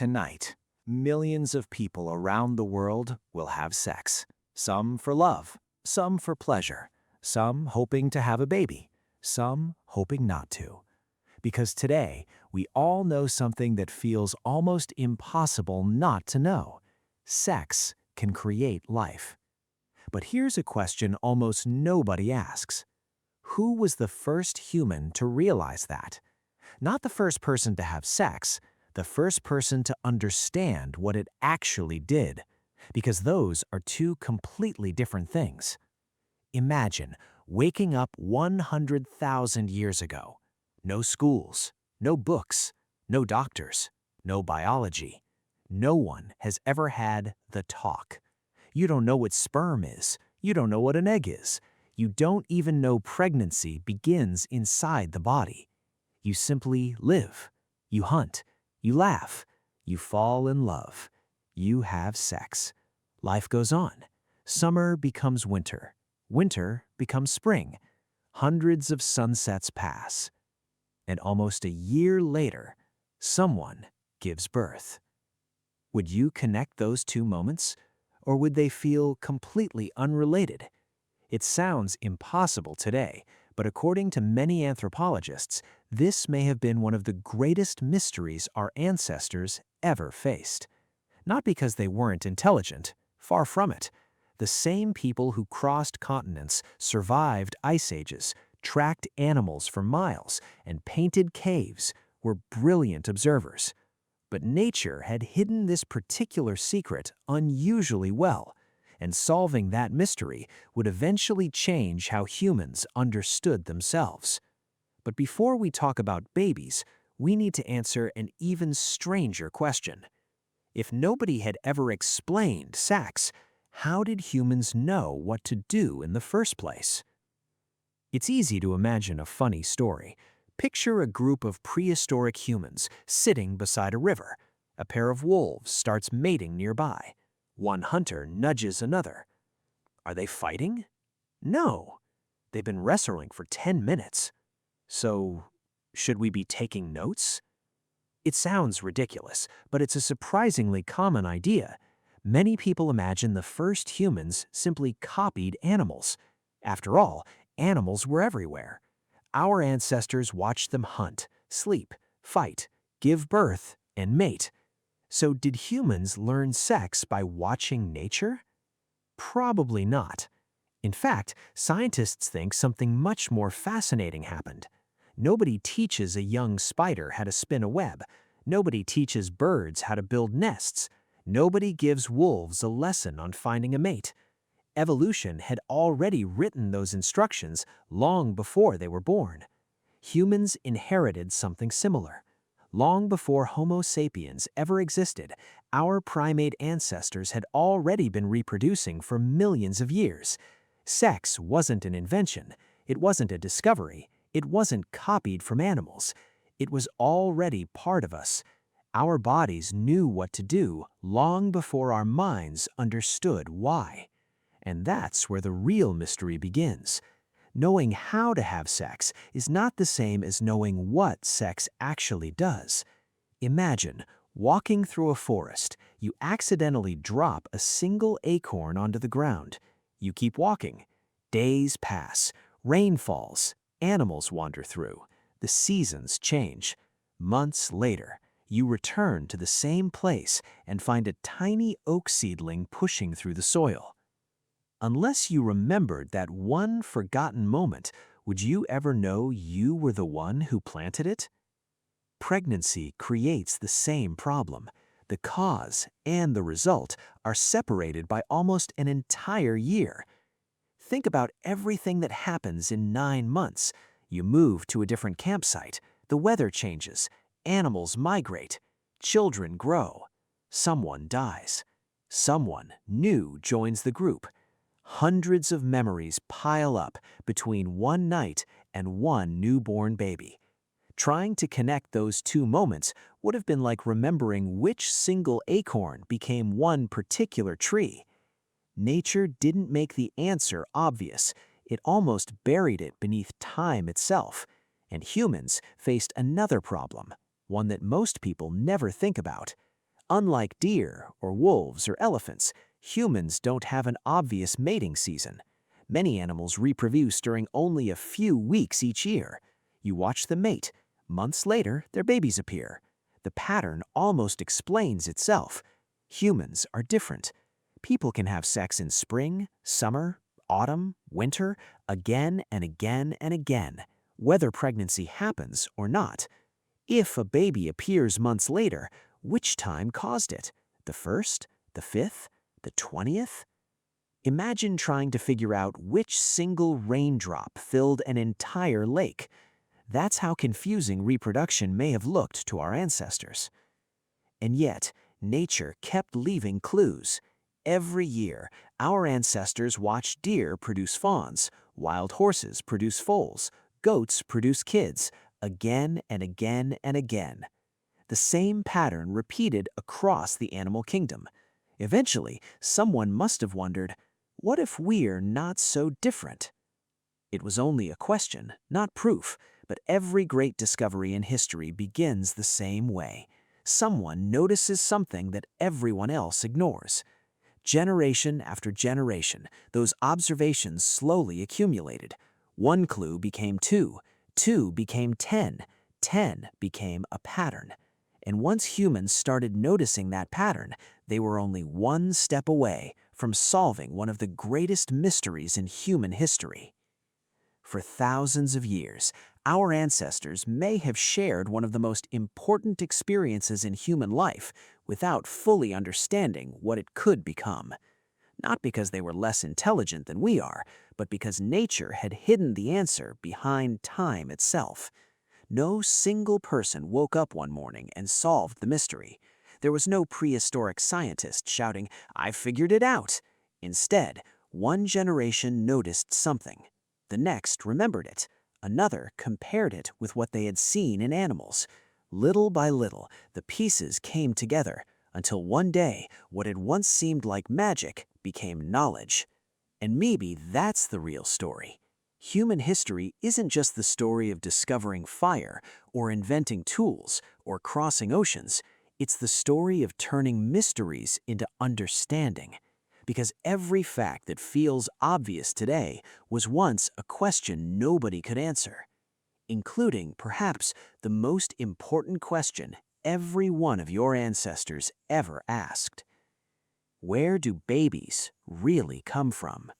Tonight, millions of people around the world will have sex. Some for love, some for pleasure, some hoping to have a baby, some hoping not to. Because today, we all know something that feels almost impossible not to know. Sex can create life. But here's a question almost nobody asks. Who was the first human to realize that? Not the first person to have sex, the first person to understand what it actually did, because those are two completely different things. Imagine waking up 100,000 years ago. No schools, no books, no doctors, no biology. No one has ever had the talk. You don't know what sperm is. You don't know what an egg is. You don't even know pregnancy begins inside the body. You simply live. You hunt. You laugh. You fall in love. You have sex. Life goes on. Summer becomes winter. Winter becomes spring. Hundreds of sunsets pass. And almost a year later, someone gives birth. Would you connect those two moments? Or would they feel completely unrelated? It sounds impossible today, but according to many anthropologists, this may have been one of the greatest mysteries our ancestors ever faced. Not because they weren't intelligent, far from it. The same people who crossed continents, survived ice ages, tracked animals for miles, and painted caves were brilliant observers. But nature had hidden this particular secret unusually well, and solving that mystery would eventually change how humans understood themselves. But before we talk about babies, we need to answer an even stranger question. If nobody had ever explained sex, how did humans know what to do in the first place? It's easy to imagine a funny story. Picture a group of prehistoric humans sitting beside a river. A pair of wolves starts mating nearby. One hunter nudges another. Are they fighting? No. They've been wrestling for 10 minutes. So, should we be taking notes? It sounds ridiculous, but it's a surprisingly common idea. Many people imagine the first humans simply copied animals. After all, animals were everywhere. Our ancestors watched them hunt, sleep, fight, give birth, and mate. So did humans learn sex by watching nature? Probably not. In fact, scientists think something much more fascinating happened. Nobody teaches a young spider how to spin a web. Nobody teaches birds how to build nests. Nobody gives wolves a lesson on finding a mate. Evolution had already written those instructions long before they were born. Humans inherited something similar. Long before Homo sapiens ever existed, our primate ancestors had already been reproducing for millions of years. Sex wasn't an invention. It wasn't a discovery. It wasn't copied from animals. It was already part of us. Our bodies knew what to do long before our minds understood why. And that's where the real mystery begins. Knowing how to have sex is not the same as knowing what sex actually does. Imagine walking through a forest. You accidentally drop a single acorn onto the ground. You keep walking. Days pass. Rain falls. Animals wander through. The seasons change. Months later, you return to the same place and find a tiny oak seedling pushing through the soil. Unless you remembered that one forgotten moment, would you ever know you were the one who planted it? Pregnancy creates the same problem. The cause and the result are separated by almost an entire year. Think about everything that happens in 9 months. You move to a different campsite. The weather changes. Animals migrate. Children grow. Someone dies. Someone new joins the group. Hundreds of memories pile up between one night and one newborn baby. Trying to connect those two moments would have been like remembering which single acorn became one particular tree. Nature didn't make the answer obvious. It almost buried it beneath time itself. And humans faced another problem, one that most people never think about. Unlike deer or wolves or elephants, humans don't have an obvious mating season. Many animals reproduce during only a few weeks each year. You watch them mate. Months later, their babies appear. The pattern almost explains itself. Humans are different. People can have sex in spring, summer, autumn, winter, again and again and again, whether pregnancy happens or not. If a baby appears months later, which time caused it? The 1st, the 5th, the 20th? Imagine trying to figure out which single raindrop filled an entire lake. That's how confusing reproduction may have looked to our ancestors. And yet, nature kept leaving clues. Every year, our ancestors watched deer produce fawns, wild horses produce foals, goats produce kids, again and again and again. The same pattern repeated across the animal kingdom. Eventually, someone must have wondered, what if we're not so different? It was only a question, not proof, but every great discovery in history begins the same way. Someone notices something that everyone else ignores. Generation after generation, those observations slowly accumulated. One clue became two, two became 10, 10 became a pattern. And once humans started noticing that pattern, they were only one step away from solving one of the greatest mysteries in human history. For thousands of years, our ancestors may have shared one of the most important experiences in human life without fully understanding what it could become. Not because they were less intelligent than we are, but because nature had hidden the answer behind time itself. No single person woke up one morning and solved the mystery. There was no prehistoric scientist shouting, "I figured it out." Instead, one generation noticed something. The next remembered it. Another compared it with what they had seen in animals. Little by little, the pieces came together until one day, what had once seemed like magic became knowledge. And maybe that's the real story. Human history isn't just the story of discovering fire, or inventing tools, or crossing oceans. It's the story of turning mysteries into understanding. Because every fact that feels obvious today was once a question nobody could answer, including perhaps the most important question every one of your ancestors ever asked. Where do babies really come from?